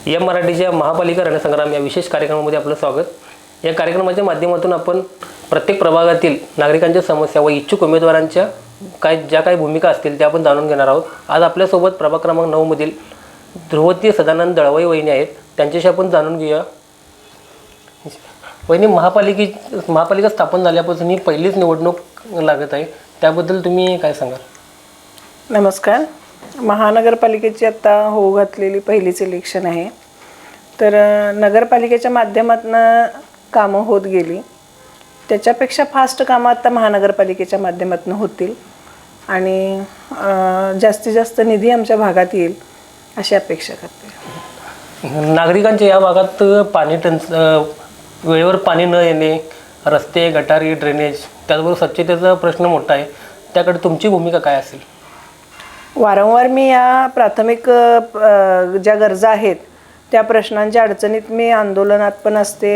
M मराठीच्या महापालिका रणसंग्राम या विशेष कार्यक्रमामध्ये आपलं स्वागत। या कार्यक्रमाच्या माध्यमातून आपण प्रत्येक प्रभागातील नागरिकांच्या समस्या व इच्छुक उमेदवारांच्या ज्या काही भूमिका असतील त्या आपण जाणून घेणार आहोत। आज आपल्यासोबत प्रभाग क्रमांक 9 मधील ध्रुवती सदानंद दळवाई वहिनी आहेत, त्यांच्याशी आपण जाणून घेऊया। वहिनी, महापालिका स्थापन झाल्यापासून ही पहिलीच निवडणूक लागत आहे, त्याबद्दल तुम्ही काय सांगाल? नमस्कार। महानगरपालिकेची आता होऊ घातलेली पहिलीच इलेक्शन आहे, तर नगरपालिकेच्या माध्यमातून कामं होत गेली, त्याच्यापेक्षा फास्ट कामं आता महानगरपालिकेच्या माध्यमातून होतील आणि जास्तीत जास्त निधी आमच्या भागात येईल अशी अपेक्षा करते। नागरिकांच्या या भागात वेळेवर पाणी न येणे, रस्ते, गटारी, ड्रेनेज, त्याचबरोबर स्वच्छतेचा प्रश्न मोठा आहे, त्याकडे तुमची भूमिका काय असेल? वारंवार मी या प्राथमिक ज्या गरजा आहेत त्या प्रश्नांच्या अडचणीत मी आंदोलनात पण असते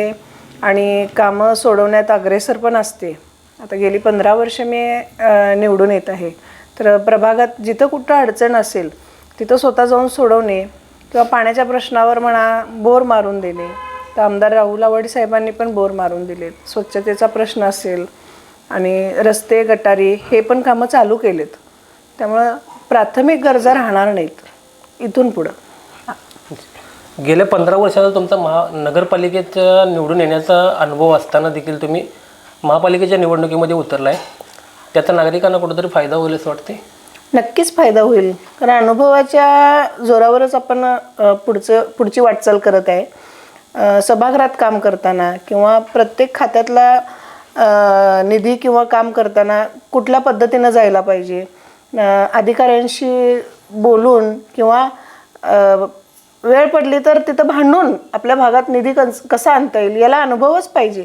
आणि कामं सोडवण्यात अग्रेसर पण असते। आता गेली 15 वर्ष मी निवडून येत आहे, तर प्रभागात जिथं कुठं अडचण असेल तिथं स्वतः जाऊन सोडवणे किंवा पाण्याच्या प्रश्नावर म्हणा बोर मारून देणे, तर आमदार राहुल आवडी साहेबांनी पण बोर मारून दिलेत। स्वच्छतेचा प्रश्न असेल आणि रस्ते, गटारी हे पण कामं चालू केलेत, त्यामुळं प्राथमिक गरजा राहणार नाहीत इथून पुढं। गेल्या 15 वर्षाचा तुमचा नगरपालिकेच्या निवडून येण्याचा अनुभव असताना देखील तुम्ही महापालिकेच्या निवडणुकीमध्ये उतरला आहे, त्याचा नागरिकांना कुठेतरी फायदा होईल असं वाटते? नक्कीच फायदा होईल, कारण अनुभवाच्या जोरावरच आपण पुढची वाटचाल करत आहे। सभागृहात काम करताना किंवा प्रत्येक खात्यातला निधी किंवा काम करताना कुठल्या पद्धतीनं जायला पाहिजे, अधिकाऱ्यांशी बोलून किंवा वेळ पडली तर तिथं भांडून आपल्या भागात निधी कसा आणता येईल याला अनुभवच पाहिजे,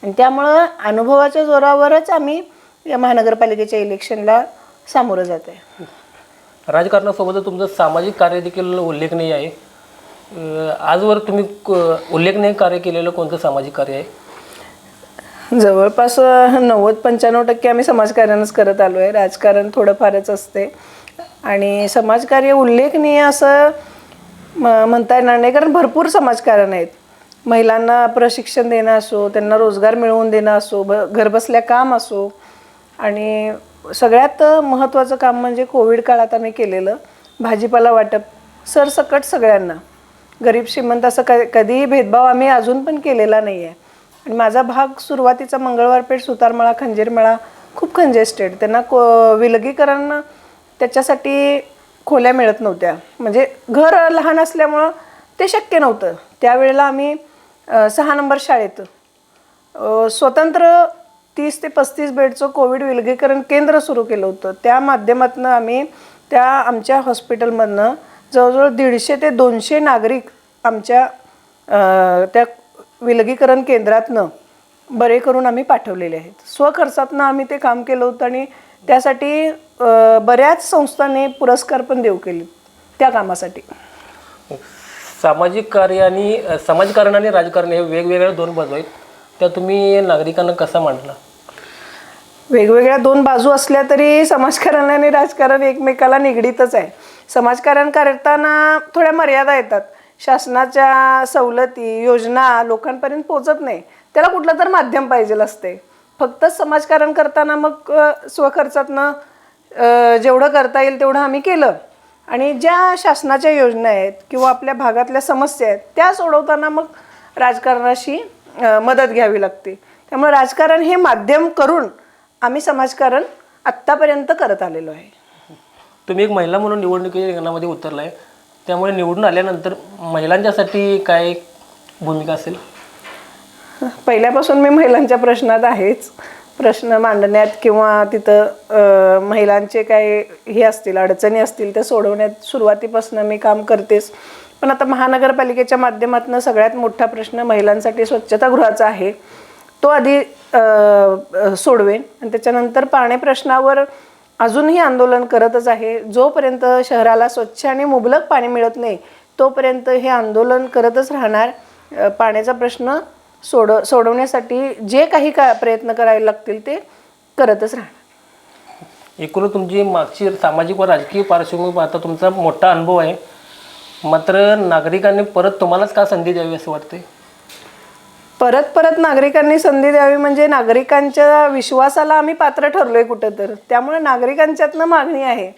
आणि त्यामुळं अनुभवाच्या जोरावरच आम्ही या महानगरपालिकेच्या इलेक्शनला सामोरं जात आहे। राजकारणासोबत तुमचं सामाजिक कार्य देखील उल्लेखनीय आहे। आजवर तुम्ही उल्लेखनीय कार्य केलेलं कोणतं सामाजिक कार्य आहे? जवळपास 90-95% आम्ही समाजकार्यानंच करत आलो आहे। राजकारण थोडंफारच असते आणि समाजकार्य उल्लेखनीय असं म्हणता येणार नाही, कारण भरपूर समाजकारण आहेत। महिलांना प्रशिक्षण देणं असो, त्यांना रोजगार मिळवून देणं असो, घरबसल्या काम असो, आणि सगळ्यात महत्त्वाचं काम म्हणजे कोविड काळात आम्ही केलेलं भाजीपाला वाटप सरसकट सगळ्यांना, गरीब श्रीमंत असं कधीही भेदभाव आम्ही अजून पण केलेला नाही आहे। आणि माझा भाग सुरुवातीचा मंगळवार पेठ, सुतारमळा, खंजीरमळा खूप कंजेस्टेड, त्यांना विलगीकरण त्याच्यासाठी खोल्या मिळत नव्हत्या, म्हणजे घर लहान असल्यामुळं ते शक्य नव्हतं। त्यावेळेला आम्ही 6 नंबर शाळेत स्वतंत्र 30 ते 35 बेडचं कोविड विलगीकरण केंद्र सुरू केलं होतं। त्या माध्यमातून आम्ही त्या आमच्या हॉस्पिटलमधनं जवळजवळ 150 ते 200 नागरिक आमच्या त्या विलगीकरण केंद्रातनं बरे करून आम्ही पाठवलेले आहेत। स्वखर्चातनं आम्ही ते काम केलं होतं आणि त्यासाठी बऱ्याच संस्थांनी पुरस्कार पण देऊ केले त्या कामासाठी। सामाजिक कार्य आणि समाजकारण आणि राजकारण हे वेगवेगळ्या 2 बाजू आहेत, त्या तुम्ही नागरिकांना कसा मांडला? वेगवेगळ्या 2 बाजू असल्या तरी समाजकारण आणि राजकारण एकमेकाला निगडीतच आहे। समाजकारण करताना थोड्या मर्यादा येतात, शासनाच्या सवलती योजना लोकांपर्यंत पोहोचत नाही, त्याला कुठलं तर माध्यम पाहिजे असते। फक्त समाजकारण करताना मग स्वखर्चातनं जेवढं करता येईल तेवढं आम्ही केलं, आणि ज्या शासनाच्या योजना आहेत किंवा आपल्या भागातल्या समस्या आहेत त्या सोडवताना मग राजकारणाशी मदत घ्यावी लागते। त्यामुळे राजकारण हे माध्यम करून आम्ही समाजकारण आत्तापर्यंत करत आलेलो आहे। तुम्ही एक महिला म्हणून निवडणुकीच्या रिंगणामध्ये उतरला आहे, त्यामुळे निवडून आल्यानंतर महिलांच्यासाठी काय भूमिका असेल? पहिल्यापासून मी महिलांच्या प्रश्नात आहेच, प्रश्न मांडण्यात किंवा तिथं महिलांचे काय हे असतील अडचणी असतील ते सोडवण्यात सुरुवातीपासून मी काम करतेच। पण आता महानगरपालिकेच्या माध्यमातून सगळ्यात मोठा प्रश्न महिलांसाठी स्वच्छतागृहाचा आहे, तो आधी सोडवेन, आणि त्याच्यानंतर पाणी प्रश्नावर अजूनही आंदोलन करतच आहे। जोपर्यंत शहराला स्वच्छ आणि मुबलक पाणी मिळत नाही तोपर्यंत हे आंदोलन करतच राहणार। पाण्याचा प्रश्न सोडवण्यासाठी जे काही प्रयत्न करायला लागतील ते करतच राहणार। एकूण तुमची मागची सामाजिक व राजकीय पार्श्वभूमी पाहता तुमचा मोठा अनुभव आहे, मात्र नागरिकांनी परत तुम्हालाच का संधी द्यावी असं वाटतंय? परत परत नागरिकांनी संधी द्यावी म्हणजे नागरिकांच्या विश्वासाला आम्ही पात्र ठरलोय कुठं तर, त्यामुळे नागरिकांच्यातनं मागणी आहे.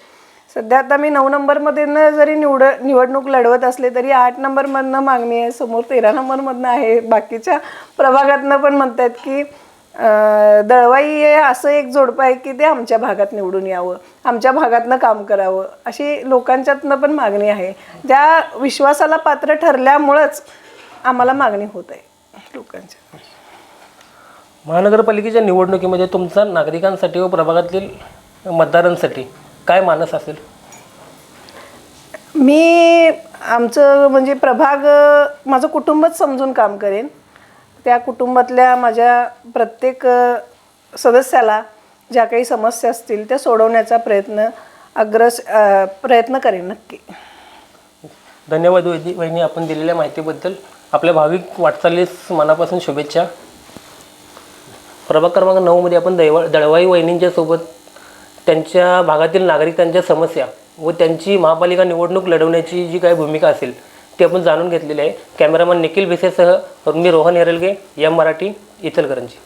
सध्या आता मी 9 नंबरमधनं जरी निवडणूक लढवत असले तरी 8 नंबरमधनं मागणी आहे, समोर 13 नंबरमधनं आहे. बाकीच्या प्रभागातनं पण म्हणतात की दळवाई हे असं एक जोडपं आहे की ते आमच्या भागात निवडून यावं, आमच्या भागातनं काम करावं, अशी लोकांच्यातनं पण मागणी आहे. त्या विश्वासाला पात्र ठरल्यामुळंच आम्हाला मागणी होत आहे लोकांच्या. महानगरपालिकेच्या निवडणुकीमध्ये तुमचा नागरिकांसाठी व प्रभागातील मतदारांसाठी काय मानस असेल? मी आमचं म्हणजे प्रभाग माझं कुटुंबच समजून काम करेन. त्या कुटुंबातल्या माझ्या प्रत्येक सदस्याला ज्या काही समस्या असतील त्या सोडवण्याचा प्रयत्न करेन नक्की. धन्यवाद वहिनी, आपण दिलेल्या माहितीबद्दल. आपल्या भाविक वाटचालीस मनापासून शुभेच्छा. प्रभाग क्रमांक 9मध्ये आपण दळवाई वहिनींच्या सोबत त्यांच्या भागातील नागरिकांच्या समस्या व त्यांची महापालिका निवडणूक लढवण्याची जी काही भूमिका असेल ती आपण जाणून घेतलेली आहे. कॅमेरामन निखिल भिसेसह मी रोहन हेरलगे, एम मराठी, इचलकरंजी.